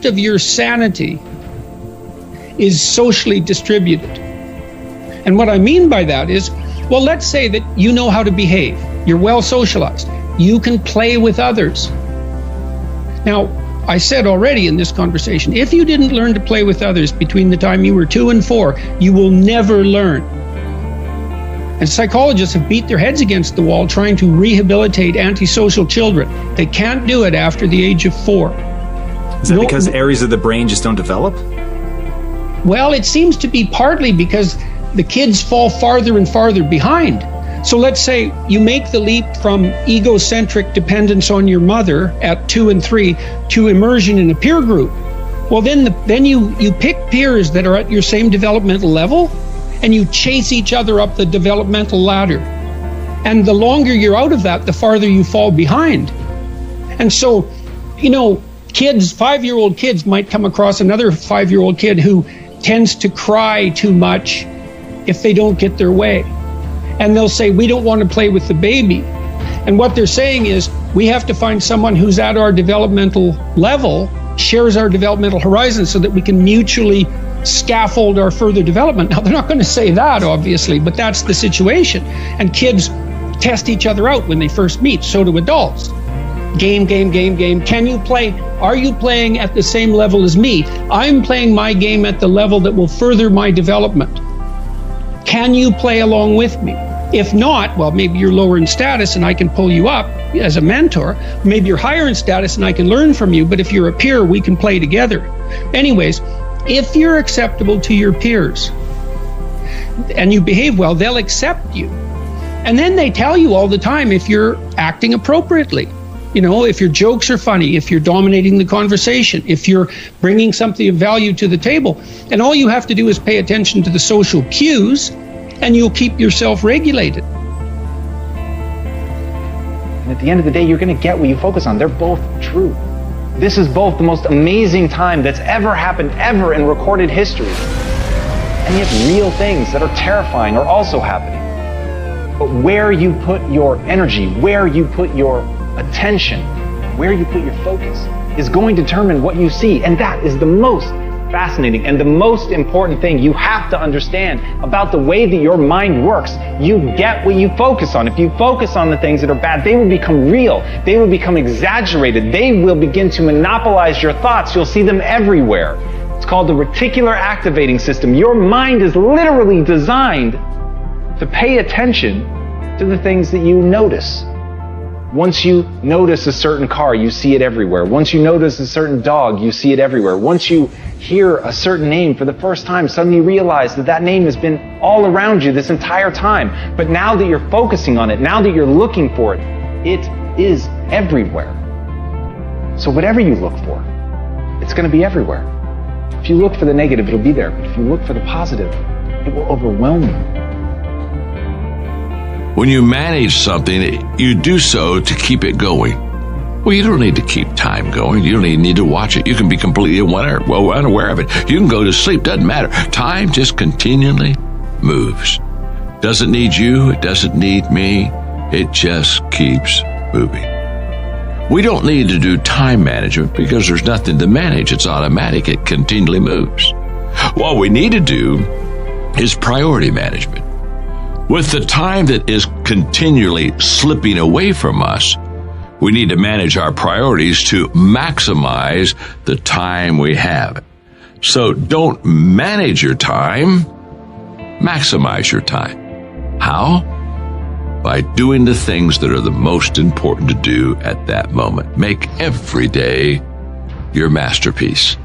amount of your sanity is socially distributed. And what I mean by that is, well, let's say that you know how to behave. You're well socialized. You can play with others. Now, I said already in this conversation, if you didn't learn to play with others between the time you were 2 and 4, you will never learn. And psychologists have beat their heads against the wall trying to rehabilitate antisocial children. They can't do it after the age of 4. Is that because areas of the brain just don't develop? Well, it seems to be partly because the kids fall farther and farther behind. So let's say you make the leap from egocentric dependence on your mother at 2 and 3 to immersion in a peer group. Well, then you pick peers that are at your same developmental level, and you chase each other up the developmental ladder. And the longer you're out of that, the farther you fall behind. And so, kids, 5-year-old kids might come across another 5-year-old kid who tends to cry too much if they don't get their way. And they'll say, we don't want to play with the baby. And what they're saying is, we have to find someone who's at our developmental level, shares our developmental horizon, so that we can mutually scaffold our further development. Now, they're not going to say that, obviously, but that's the situation. And kids test each other out when they first meet. So do adults. Game. Can you play? Are you playing at the same level as me? I'm playing my game at the level that will further my development. Can you play along with me? If not, well, maybe you're lower in status and I can pull you up as a mentor. Maybe you're higher in status and I can learn from you. But if you're a peer, we can play together. Anyways, if you're acceptable to your peers and you behave well, they'll accept you. And then they tell you all the time if you're acting appropriately. If your jokes are funny, if you're dominating the conversation, if you're bringing something of value to the table. And all you have to do is pay attention to the social cues, and you'll keep yourself regulated. And at the end of the day, you're going to get what you focus on. They're both true. This is both the most amazing time that's ever happened ever in recorded history. And yet real things that are terrifying are also happening. But where you put your energy, where you put your attention, where you put your focus is going to determine what you see. And that is the most fascinating and the most important thing you have to understand about the way that your mind works. You get what you focus on. If you focus on the things that are bad, they will become real. They will become exaggerated. They will begin to monopolize your thoughts. You'll see them everywhere. It's called the reticular activating system. Your mind is literally designed to pay attention to the things that you notice. Once you notice a certain car, you see it everywhere. Once you notice a certain dog, you see it everywhere. Once you hear a certain name for the first time, suddenly you realize that that name has been all around you this entire time. But now that you're focusing on it, now that you're looking for it, it is everywhere. So whatever you look for, it's going to be everywhere. If you look for the negative, it'll be there. But if you look for the positive, it will overwhelm you. When you manage something, you do so to keep it going. Well, you don't need to keep time going. You don't even need to watch it. You can be completely unaware of it. You can go to sleep. Doesn't matter. Time just continually moves. Doesn't need you. It doesn't need me. It just keeps moving. We don't need to do time management because there's nothing to manage. It's automatic. It continually moves. What we need to do is priority management. With the time that is continually slipping away from us, we need to manage our priorities to maximize the time we have. So don't manage your time, maximize your time. How? By doing the things that are the most important to do at that moment. Make every day your masterpiece.